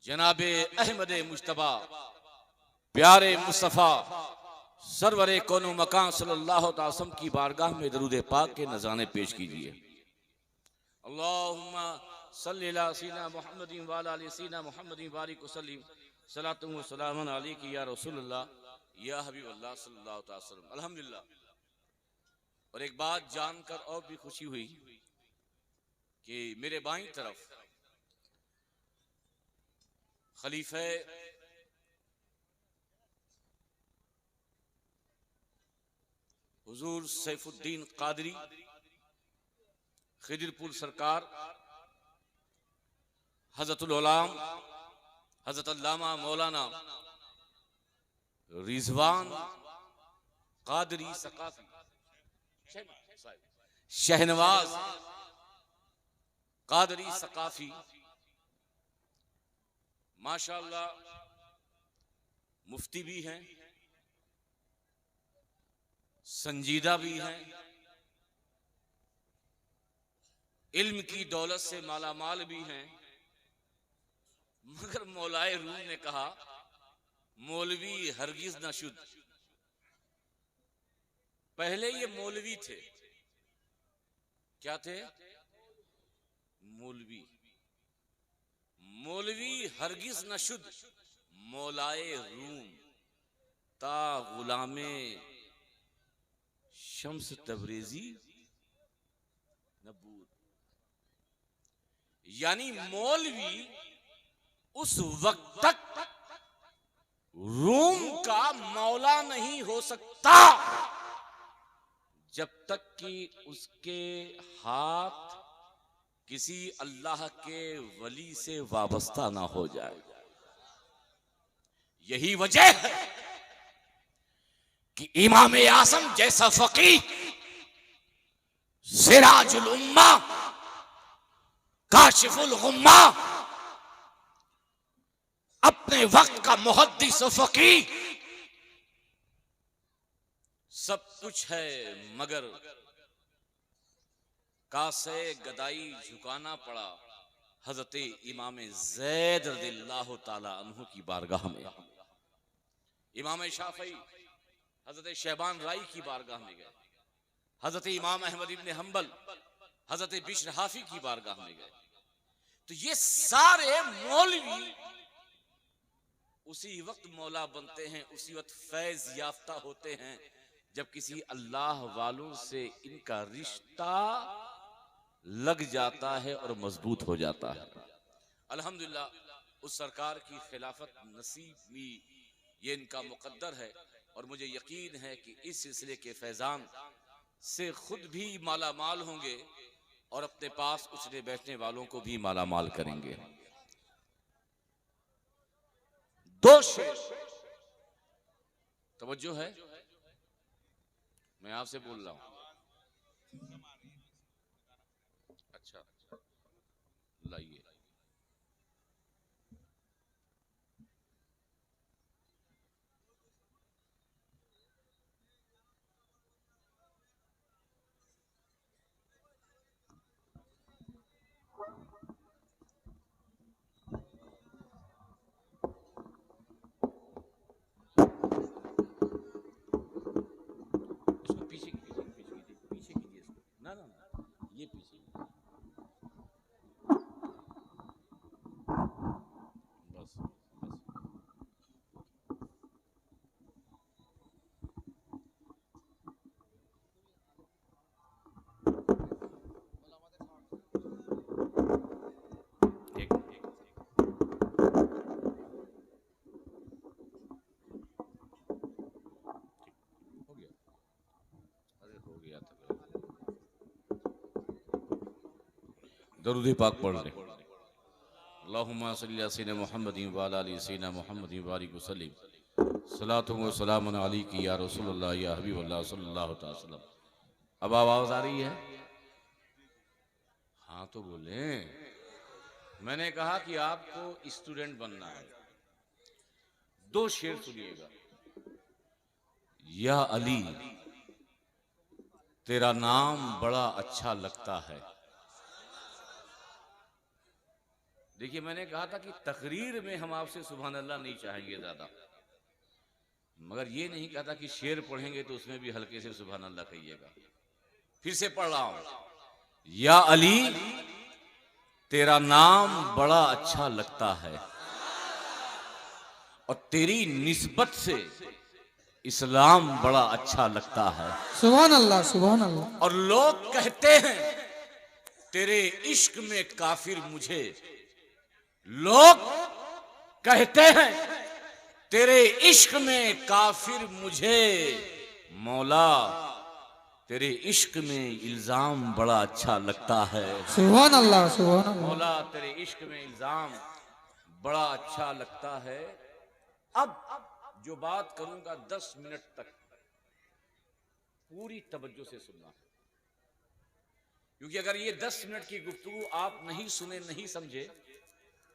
जनाबे अहमद मुश्तबा प्यारे मुस्तफ़ा सरवरे कोनो मकान सल्लल्लाहु अलैहि वसल्लम की बारगाह में दरूद पाक के नज़ाने पेश कीजिए। अल्लाहुम्मा सल्ली अला सय्यिदिना मुहम्मदिन व अला आलि सय्यिदिना मुहम्मदिन बारिक वसल्लिम सलातु व सलामुन अलैका या रसूलल्लाह या हबीबल्लाह सल्लल्लाहु अलैहि वसल्लम। अल्हम्दुलिल्लाह। और एक बात जानकर और भी खुशी हुई कि मेरे बाईं तरफ खलीफे हुजूर सैफुद्दीन कादरी खिदिरपुर सरकार हजरतुल उलाम हजरत अल्लामा मौलाना रिजवान कादरी सकाफी शहनवाज कादरी सकाफी माशाअल्लाह मुफ्ती भी हैं, संजीदा भी हैं, इल्म की दौलत से मालामाल भी हैं। मगर मौलाए रूम ने कहा मौलवी हरगिज न शुद्ध। पहले ये मौलवी थे। क्या थे? मौलवी। मौलवी हरगिज न शुद्ध मौलाए रूम ता गुलामे शम्स तबरेजी नबूद। यानी मौलवी उस वक्त तक रूम का मौला नहीं हो सकता जब तक कि उसके हाथ किसी अल्लाह के वली से वाबस्ता ना हो जाए। यही वजह है कि इमाम आज़म जैसा फकीह सिराजुल उम्मा काशिफुल गुम्मा अपने वक्त का मुहद्दिस और फकीह सब कुछ है मगर कासे गदाई झुकाना पड़ा हजरत इमाम ज़ैद रज़ियल्लाहु ताला अन्हु की बारगाह में। इमाम शाफई हजरत शहबान राई की बारगाह में गए, हजरत इमाम अहमद इब्न हंबल हजरत बिश्र हाफी की बारगाह में गए। तो ये सारे मौलवी उसी वक्त मौला बनते हैं, उसी वक्त फैज याफ्ता होते हैं जब किसी अल्लाह वालों से इनका रिश्ता लग जाता है और मजबूत हो जाता है। अल्हम्दुलिल्लाह उस सरकार की खिलाफत नसीब में ये इनका मुकद्दर है और मुझे यकीन है कि इस सिलसिले के फैजान से खुद भी माला माल होंगे और अपने पास उछले बैठने वालों को भी माला माल करेंगे। दो शेर तवज्जो है, मैं आपसे बोल रहा हूं। अच्छा लाइए। पीछे कीजिए ना ना ना ये पीछे बस बस। एक हो गया। अरे हो गया था। दरूद पाक पढ़ ले। अल्लाहुम्मा सल्ली अला सय्यिदिना मुहम्मदिन व अला आलि सय्यिदिना मुहम्मदिन बारिक वसल्लिम सलातु व सलामुन अलैका या रसूलल्लाह या हबीबल्लाह सल्लल्लाहु अलैहि वसल्लम। अब आवाज आ रही है? हाँ तो बोले। मैंने कहा कि आपको स्टूडेंट बनना है। दो शेर सुनिएगा। या अली तेरा नाम बड़ा अच्छा लगता है, देखिए मैंने कहा था कि तकरीर में हम आपसे सुभान अल्लाह नहीं चाहेंगे ज्यादा, मगर ये नहीं कहा था कि शेर पढ़ेंगे तो उसमें भी हल्के से सुभान अल्लाह कहिएगा। फिर से पढ़ रहा हूं, या अली तेरा नाम बड़ा अच्छा लगता है और तेरी निस्बत से इस्लाम बड़ा अच्छा लगता है। सुभान अल्लाह, सुभान अल्लाह। और लोग कहते हैं तेरे इश्क में काफिर मुझे, लोग कहते हैं तेरे इश्क में काफिर मुझे, मौला तेरे इश्क में इल्जाम बड़ा अच्छा लगता है। सुभान अल्लाह, सुभान अल्लाह। मौला तेरे इश्क में इल्जाम बड़ा अच्छा लगता है। अब जो बात करूंगा 10 मिनट तक पूरी तवज्जो से सुनना, क्योंकि अगर ये 10 मिनट की गुफ्तगू आप नहीं सुने, नहीं समझे,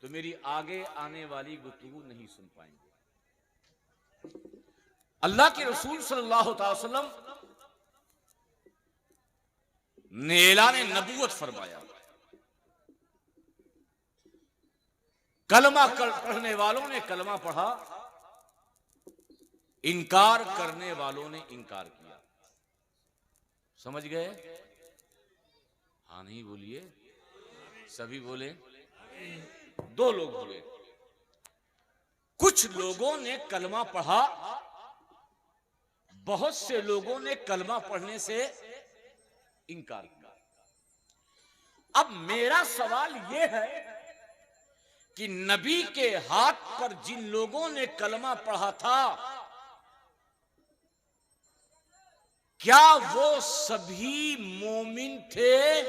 तो मेरी आगे आने वाली गुफ्तगू नहीं सुन पाएंगे। अल्लाह के रसूल सल्लल्लाहु अलैहि वसल्लम ने ऐलान नबूवत फरमाया, कलमा पढ़ने वालों ने कलमा पढ़ा, इनकार करने वालों ने इनकार किया। समझ गए? हाँ नहीं बोलिए, सभी बोले। 2 लोग बोले। कुछ लोगों ने कलमा पढ़ा, बहुत से लोगों ने कलमा पढ़ने से इनकार किया। अब मेरा सवाल यह है कि नबी के हाथ पर जिन लोगों ने कलमा पढ़ा था, क्या वो सभी मोमिन थे?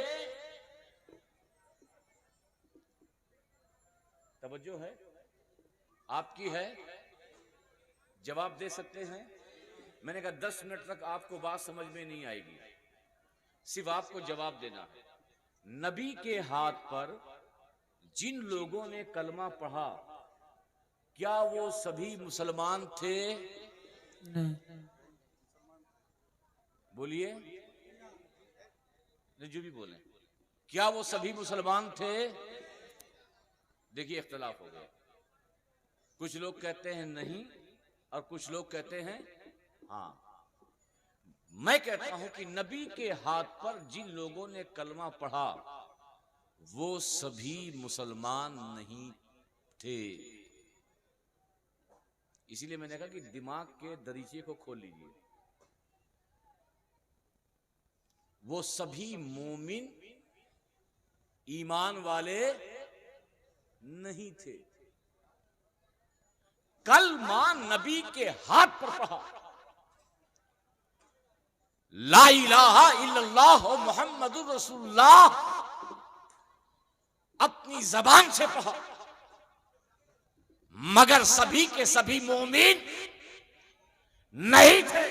तवज्जो है आपकी है, जवाब दे सकते हैं? मैंने कहा 10 मिनट तक आपको बात समझ में नहीं आएगी, सिर्फ आपको जवाब देना है। नबी के हाथ पर जिन लोगों ने कलमा पढ़ा, क्या वो सभी मुसलमान थे? नहीं। बोलिए, जो भी बोले, क्या वो सभी मुसलमान थे? देखिए इख्तिलाफ हो गया। कुछ लोग कहते हैं नहीं और कुछ लोग कहते हैं हाँ। मैं कहता हूं कि नबी के हाथ पर जिन लोगों ने कलमा पढ़ा वो सभी मुसलमान नहीं थे। इसीलिए मैंने कहा कि दिमाग के दरीचे को खोल लीजिए। वो सभी मोमिन ईमान वाले नहीं थे। कलमा नबी के हाथ पर पढ़ा, ला इलाहा इल्लल्लाह मुहम्मदुर रसूलुल्लाह अपनी जबान से पढ़ा, मगर सभी के सभी मोमिन नहीं थे।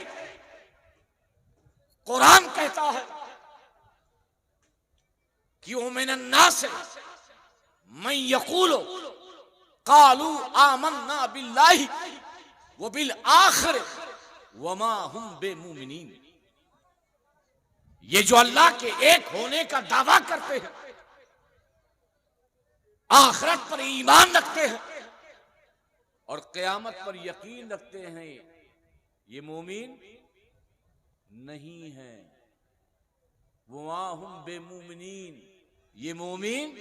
कुरान कहता है कि मिनन्नास मन यक़ूलु क़ालू आमन्ना बिल्लाहि व बिल आखिर वमा हुम बेमुमिनीन। ये जो अल्लाह के एक होने का दावा करते हैं, आखिरत पर ईमान रखते हैं और क़यामत पर यकीन रखते हैं, ये मोमिन नहीं है। वमा हुम बेमुमिनीन, ये मोमिन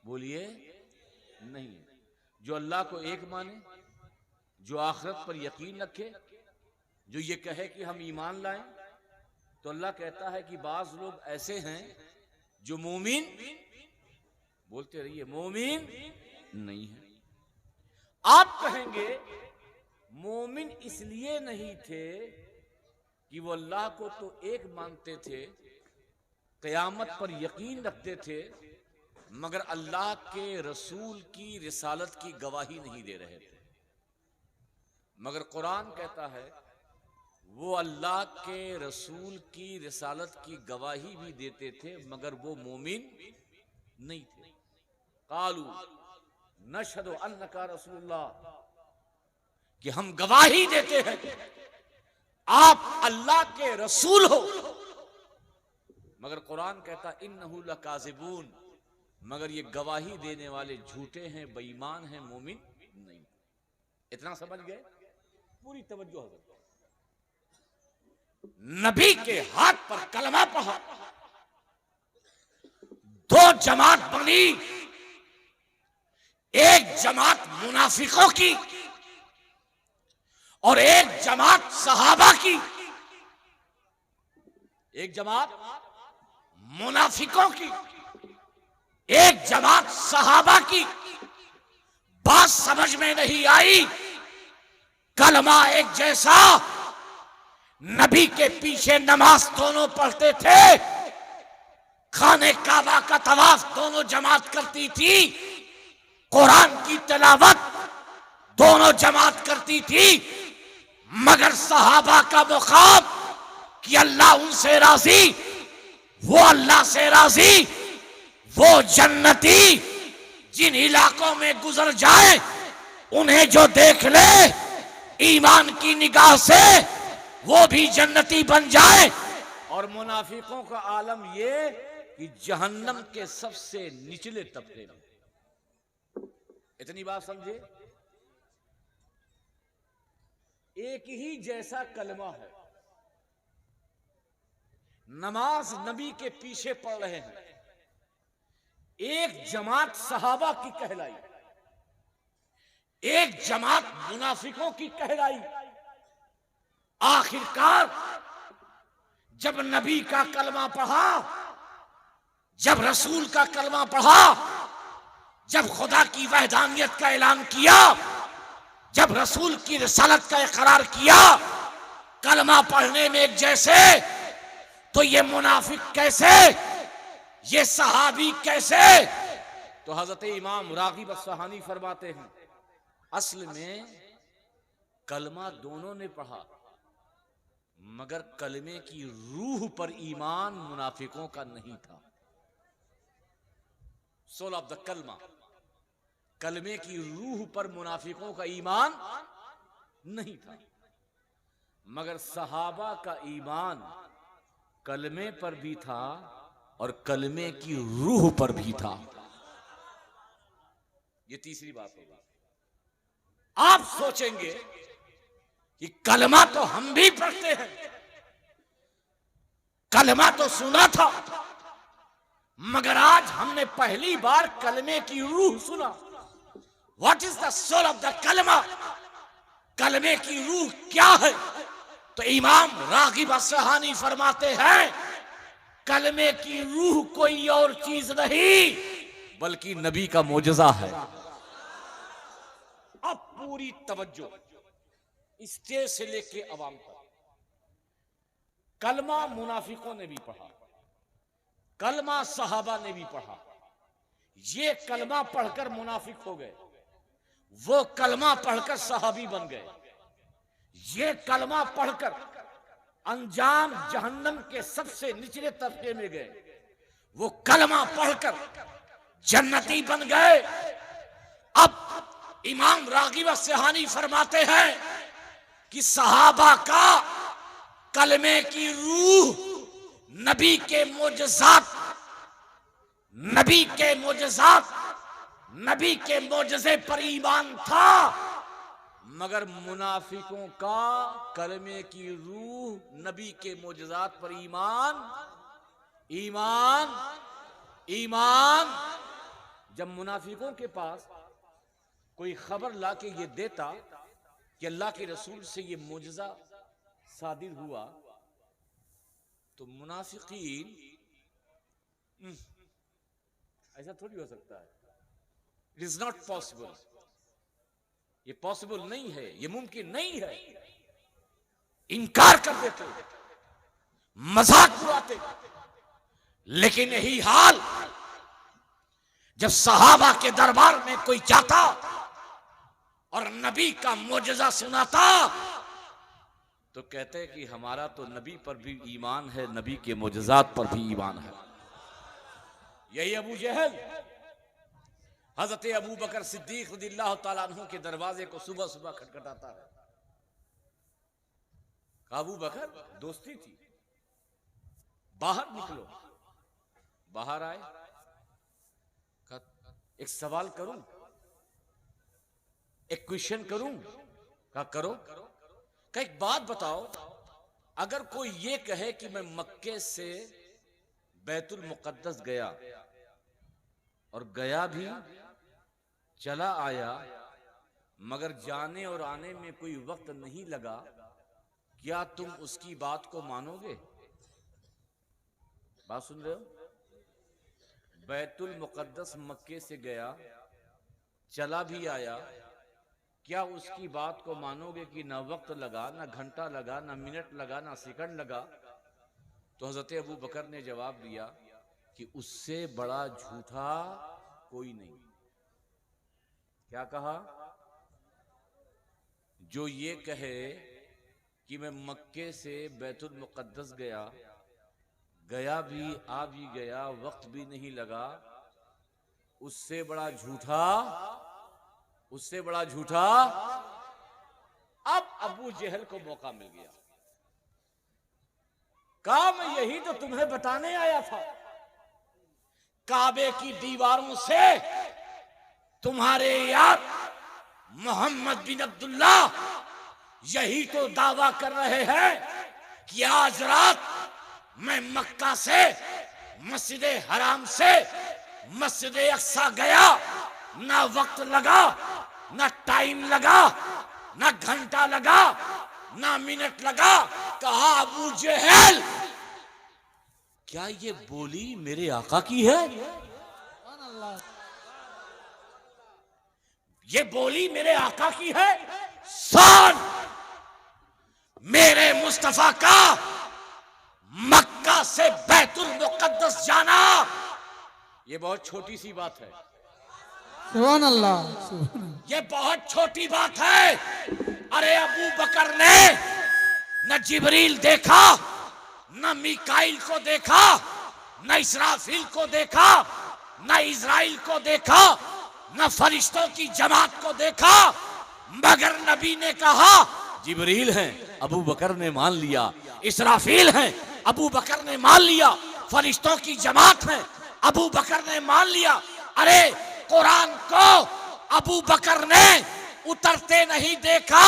बोलिए नहीं। जो अल्लाह को एक माने, जो आखिरत पर यकीन रखे, जो ये कहे कि हम ईमान लाएं, तो अल्लाह कहता है कि बाज लोग ऐसे हैं जो मोमिन, बोलते रहिए, मोमिन नहीं है। आप कहेंगे मोमिन इसलिए नहीं थे कि वो अल्लाह को तो एक मानते थे, क़यामत पर यकीन रखते थे, मगर अल्लाह के रसूल की रिसालत की गवाही नहीं दे रहे थे। मगर कुरान कहता है वो अल्लाह के रसूल की रिसालत की गवाही भी देते थे, मगर वो मोमिन नहीं थे। कालू नशहदु अन्नका रसूलुल्लाह, कि हम गवाही देते हैं आप अल्लाह के रसूल हो, मगर कुरान कहता इन्नहु लकाज़िबून, मगर ये गवाही देने वाले झूठे हैं, बेईमान हैं, मोमिन नहीं। इतना समझ गए? पूरी तवज्जो हो। नबी के हाथ पर कलमा पढ़ा, दो जमात बनी, एक जमात मुनाफिकों की और एक जमात सहाबा की। एक जमात मुनाफिकों की, एक जमात सहाबा की। बात समझ में नहीं आई। कलमा एक जैसा, नबी के पीछे नमाज दोनों पढ़ते थे, खाने काबा का तवाफ दोनों जमात करती थी, कुरान की तिलावत दोनों जमात करती थी। मगर सहाबा का मुकाम कि अल्लाह उनसे राजी, वो अल्लाह से राजी, वो जन्नती जिन इलाकों में गुजर जाए उन्हें जो देख ले ईमान की निगाह से वो भी जन्नती बन जाए। और मुनाफिकों का आलम ये कि जहन्नम के सबसे निचले तबके में। इतनी बात समझे? एक ही जैसा कलमा है, नमाज नबी के पीछे पढ़ रहे हैं, एक जमात सहाबा की कहलाई, एक जमात मुनाफिकों की कहलाई। आखिरकार जब नबी का कलमा पढ़ा, जब रसूल का कलमा पढ़ा, जब खुदा की वहदानियत का ऐलान किया, जब रसूल की रिसालत का इकरार किया, कलमा पढ़ने में एक जैसे, तो ये मुनाफिक कैसे, ये सहाबी कैसे? तो हजरत इमाम रागिब अस्सहानी फरमाते हैं, असल में कलमा दोनों ने पढ़ा, मगर कलमे की रूह पर ईमान मुनाफिकों का नहीं था। सोल ऑफ द कलमा, कलमे की रूह पर मुनाफिकों का ईमान नहीं था, मगर सहाबा का ईमान कलमे पर भी था और कलमे की रूह पर भी था। ये तीसरी बात होगी। आप सोचेंगे कि कलमा तो हम भी पढ़ते हैं, कलमा तो सुना था, मगर आज हमने पहली बार कलमे की रूह सुना। What is the soul of the kalma? कलमे की रूह क्या है? तो इमाम रागिब अस्सहानी फरमाते हैं, कलमे की रूह कोई और चीज नहीं बल्कि नबी का मोजज़ा है। अब पूरी तवज्जो स्टेज से लेके अवाम तक। कलमा मुनाफिकों ने भी पढ़ा, कलमा सहाबा ने भी पढ़ा। ये कलमा पढ़कर मुनाफिक हो गए, वो कलमा पढ़कर सहाबी बन गए। ये कलमा पढ़कर अंजाम जहन्नम के सबसे निचले तबके में गए, वो कलमा पढ़कर जन्नती बन गए। अब इमाम रागिब अस्सहानी फरमाते हैं कि सहाबा का कलमे की रूह नबी के मोजज़ात, नबी के मोजज़ात, नबी के मोजज़े पर ईमान था, मगर मुनाफिकों का कलमे की रूह नबी के मोजज़ात पर ईमान, ईमान, ईमान। जब मुनाफिकों के पास कोई खबर ला के ये देता कि अल्लाह के रसूल से ये मोजज़ा सादिर हुआ, तो मुनाफिकीन ऐसा थोड़ी हो सकता है, इट इज नॉट पॉसिबल, ये पॉसिबल नहीं है, ये मुमकिन नहीं है, इनकार कर देते, मजाक उड़ाते। लेकिन यही हाल जब सहाबा के दरबार में कोई जाता और नबी का मोजज़ा सुनाता, तो कहते कि हमारा तो नबी पर भी ईमान है, नबी के मोजज़ात पर भी ईमान है। यही अबू जहल हजरत अबू बकर सिद्दीक रज़ियल्लाहु ताला अन्हु के दरवाजे को सुबह सुबह खटखटाता है। अबू बकर, दोस्ती थी, बाहर निकलो। बाहर आए, एक सवाल करूं, एक क्वेश्चन करूं? कहा करो। कहा एक बात बताओ, अगर कोई ये कहे कि मैं मक्के से बैतुल मुकद्दस गया और गया भी, चला आया, मगर जाने और आने में कोई वक्त नहीं लगा, क्या तुम उसकी बात को मानोगे? बात सुन रहे हो? बैतुल मुकद्दस मक्के से गया, चला भी आया, क्या उसकी बात को मानोगे कि ना वक्त लगा, ना घंटा लगा, ना मिनट लगा, ना सेकंड लगा? तो हजरत अबू बकर ने जवाब दिया कि उससे बड़ा झूठा कोई नहीं। क्या कहा? जो ये कहे कि मैं मक्के से बैतुल मुकद्दस गया, गया भी, आ भी गया, वक्त भी नहीं लगा, उससे बड़ा झूठा, उससे बड़ा झूठा। अब अबू जहल को मौका मिल गया। कहा मैं यही तो तुम्हें बताने आया था, काबे की दीवारों से तुम्हारे यार मोहम्मद बिन अब्दुल्ला यही तो दावा कर रहे हैं कि आज रात मैं मक्का से, मस्जिद हराम से मस्जिद अक्सा गया, ना वक्त लगा, ना टाइम लगा, ना घंटा लगा, ना मिनट लगा। कहा अबू जहल, क्या ये बोली मेरे आका की है? ये बोली मेरे आका की है? सान मेरे मुस्तफा का मक्का से बैतुल मुकद्दस जाना, ये बहुत छोटी सी बात है। सुभान अल्लाह। ये बहुत छोटी बात है। अरे अबू बकर ने न जिब्रील देखा, न मीकाइल को देखा, न इसराफील को देखा, न इजराइल को देखा, न फरिश्तों की जमात को देखा, मगर नबी ने कहा जिब्रील हैं, अबू बकर ने मान लिया। इसराफील हैं, अबू बकर ने मान लिया। फरिश्तों की जमात है, अबू बकर ने मान लिया। अरे कुरान को अबू बकर ने उतरते नहीं देखा,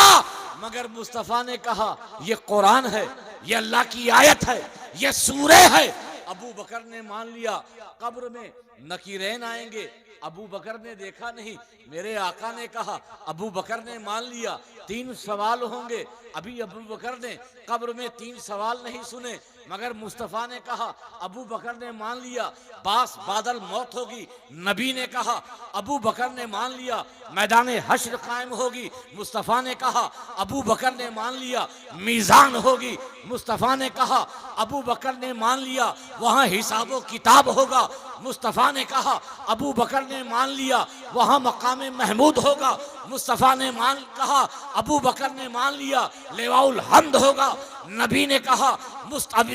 मगर मुस्तफा ने कहा ये कुरान है, ये अल्लाह की आयत है, ये सूरे है। अबू बकर ने मान लिया। कब्र में नकीरैन आएंगे, अबू बकर ने देखा नहीं, मेरे आका ने कहा, अबू बकर ने मान लिया। 3 सवाल होंगे, अभी अबू बकर ने कब्र में 3 सवाल नहीं सुने, मगर मुस्तफा ने कहा, अबू बकर ने मान लिया। बास बादल मौत होगी, नबी ने कहा, अबू बकर ने मान लिया। मैदान हश्र कायम होगी, मुस्तफा ने कहा, अबू बकर ने मान लिया। मीजान होगी, मुस्तफा ने कहा, अबू बकर ने मान लिया। वहां हिसाबो किताब होगा, मुस्तफा ने कहा, अबू बकर ने मान लिया। वहां मकाम महमूद होगा, मुस्तफा ने कहा, अबू बकर ने मान लिया। लेवाउल हम्द होगा, नबी ने कहा,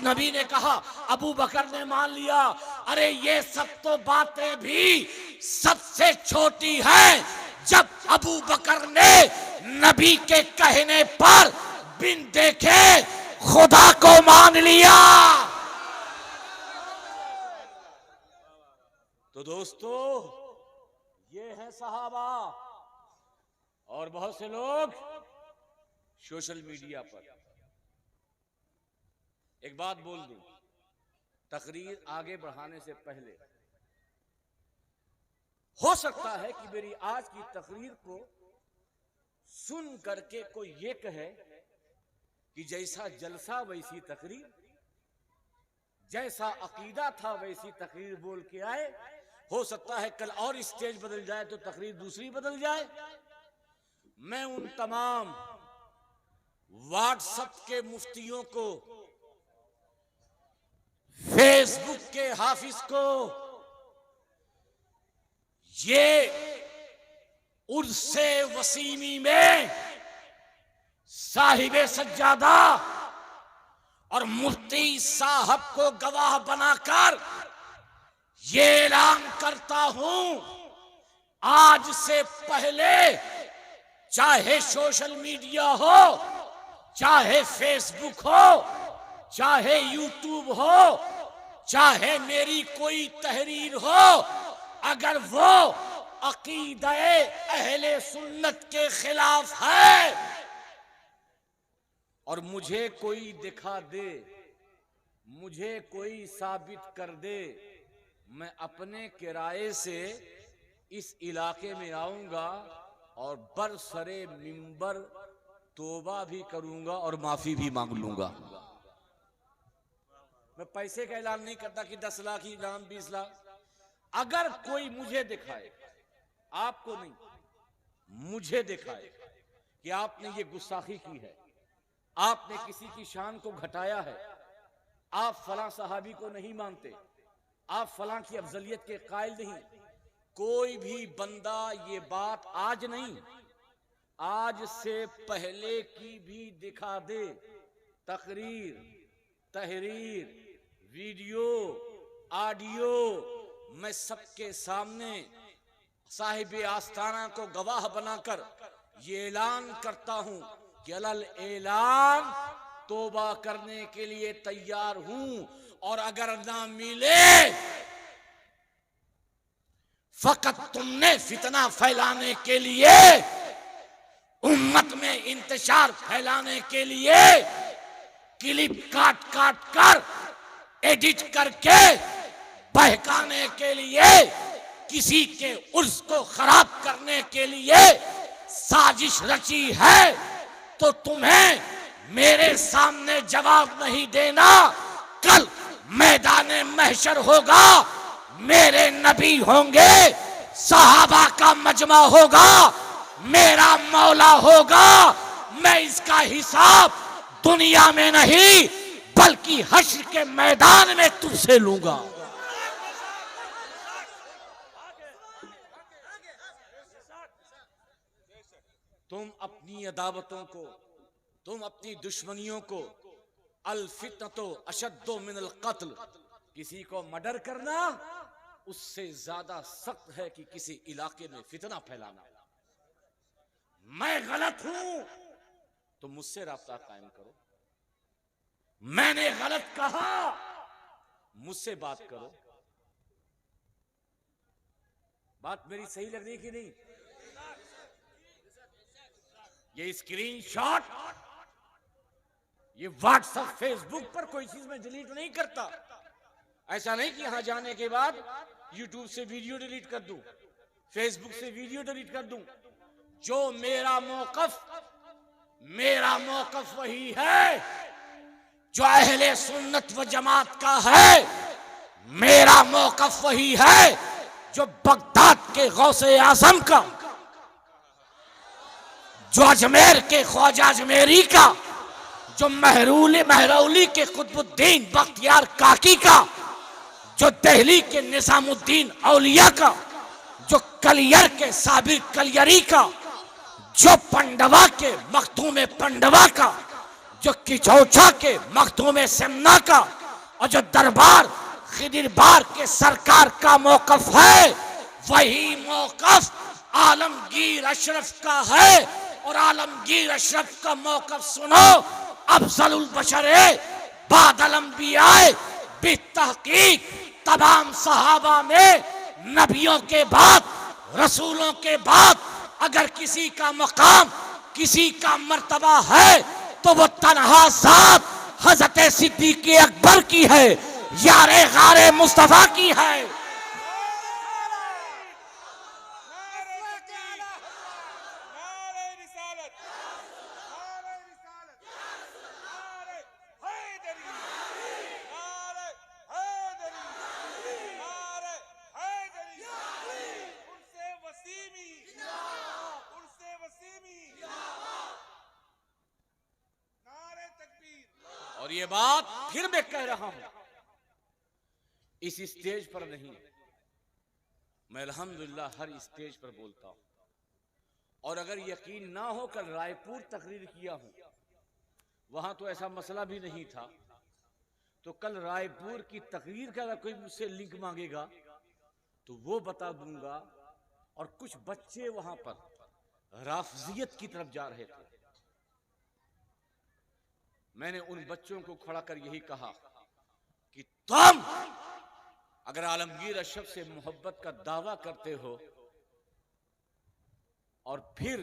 नबी ने कहा, अबू बकर ने मान लिया। अरे ये सब तो बातें भी सबसे छोटी हैं, जब अबू बकर ने नबी के कहने पर बिन देखे खुदा को मान लिया। तो दोस्तों, ये है सहाबा। और बहुत से लोग सोशल मीडिया पर, एक बात बोल दूं, तकरीर आगे बढ़ाने से पहले, हो सकता है कि मेरी आज की तकरीर को सुन करके कोई ये कहे कि जैसा जलसा वैसी तकरीर, जैसा अकीदा था वैसी तकरीर बोल के आए। हो सकता है कल और स्टेज बदल जाए तो तकरीर दूसरी बदल जाए। मैं उन तमाम व्हाट्सएप के मुफ्तियों को, फेसबुक के हाफिज को, ये उर्से वसीमी में साहिबे सज्जादा और मुफ्ती साहब को गवाह बनाकर ये ऐलान करता हूं, आज से पहले चाहे सोशल मीडिया हो, चाहे फेसबुक हो, चाहे यूट्यूब हो, चाहे मेरी कोई तहरीर हो, अगर वो अकीदा अहले सुन्नत के खिलाफ है। और मुझे कोई दिखा दे, मुझे कोई साबित कर दे, मैं अपने किराए से इस इलाके में आऊंगा और बरसरे मिंबर तौबा भी करूंगा और माफी भी मांग लूंगा। मैं पैसे का ऐलान नहीं करता कि 10 लाख ही इनाम, 20 लाख। अगर कोई मुझे दिखाए, आपको नहीं, मुझे दिखाए कि आपने ये गुस्ताखी की है, आपने किसी की शान को घटाया है, आप फलां सहाबी को नहीं मानते, आप फलां की अफजलियत के कायल नहीं, कोई भी बंदा ये बात आज नहीं, आज से पहले की भी दिखा दे, तकरीर, तहरीर, वीडियो, ऑडियो, मैं सबके सामने साहिब आस्ताना को गवाह बनाकर ये ऐलान करता हूं कि अलल ऐलान तौबा करने के लिए तैयार हूं। और अगर ना मिले, फकत तुमने फितना फैलाने के लिए, उम्मत में इंतशार फैलाने के लिए क्लिप काट काट कर एडिट करके बहकाने के लिए, किसी के उर्स को खराब करने के लिए साजिश रची है, तो तुम्हें मेरे सामने जवाब नहीं देना। कल मैदाने महशर होगा, मेरे नबी होंगे, सहाबा का मजमा होगा, मेरा मौला होगा। मैं इसका हिसाब दुनिया में नहीं बल्कि हश्र के मैदान में तुझसे लूंगा। तुम अपनी अदावतों को, तुम अपनी दुश्मनियों को, अल फितनतो अशद्दो मिनल कत्ल, किसी को मर्डर करना उससे ज्यादा सख्त है कि किसी इलाके में फितना फैलाना। मैं गलत हूं तो मुझसे राब्ता कायम करो, मैंने गलत कहा मुझसे बात करो। बात मेरी सही लग रही कि नहीं? ये स्क्रीनशॉट, ये व्हाट्सएप, फेसबुक पर कोई चीज मैं डिलीट नहीं करता। ऐसा नहीं कि यहां जाने के बाद यूट्यूब से वीडियो डिलीट कर दूं, फेसबुक से वीडियो डिलीट कर दूं। जो मेरा मौकफ वही है जो अहले सुन्नत व जमात का है। मेरा मौकफ वही है जो बगदाद के गौसे आजम का, जो अजमेर के ख्वाजा अजमेरी का, जो महरौली के कुतुबुद्दीन बख्तियार काकी का, जो दिल्ली के निजामुद्दीन औलिया का, जो कलियर के साबिर कलियरी का, जो पंडवा के मखदूम पंडवा का, जो किचौछा के मखदूम सेमना का, और जो दरबार खिदिरबार के सरकार का मौकफ है, वही मौकफ आलमगीर अशरफ का है। और आलमगीर अशरफ का मौकफ सुनो, अफजलुल बशरे बादल अंबियाए बितहकीक, तमाम सहाबा में नबियों के बाद, रसूलों के बाद अगर किसी का मकाम, किसी का मर्तबा है तो वो तन्हा ज़ात हजरत सिद्दीक़ अकबर की है, यारे गारे मुस्तफा की है। और ये बात फिर मैं कह रहा हूं, इस स्टेज पर नहीं, मैं अल्हम्दुलिल्लाह हर स्टेज पर बोलता हूं। और अगर यकीन ना हो, कल रायपुर तकरीर किया हूं, वहां तो ऐसा मसला भी नहीं था। तो कल रायपुर की तकरीर का अगर कोई मुझसे लिंक मांगेगा तो वो बता दूंगा। और कुछ बच्चे वहां पर राफजियत की तरफ जा रहे थे, मैंने उन बच्चों को खड़ा कर यही कहा कि तुम अगर आलमगीर अशरफ से मोहब्बत का दावा करते हो और फिर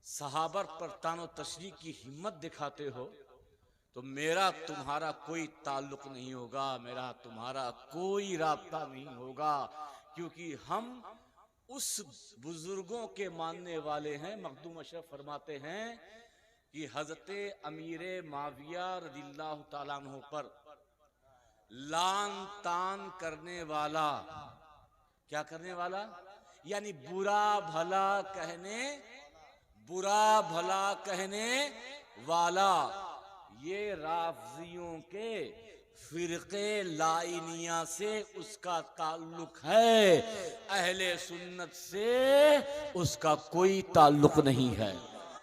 सहाबर पर तानो तशरी की हिम्मत दिखाते हो, तो मेरा तुम्हारा कोई ताल्लुक नहीं होगा, मेरा तुम्हारा कोई राब्ता नहीं होगा, क्योंकि हम उस बुजुर्गों के मानने वाले हैं। मखदूम अशरफ फरमाते हैं कि हजरते अमीर माविया रज़ियल्लाहु ताला अन्हु पर लान तान करने वाला, क्या करने वाला, यानी बुरा भला कहने वाला, ये राफजियों के फिरके लाइनिया से उसका ताल्लुक है, अहले सुन्नत से उसका कोई ताल्लुक नहीं है।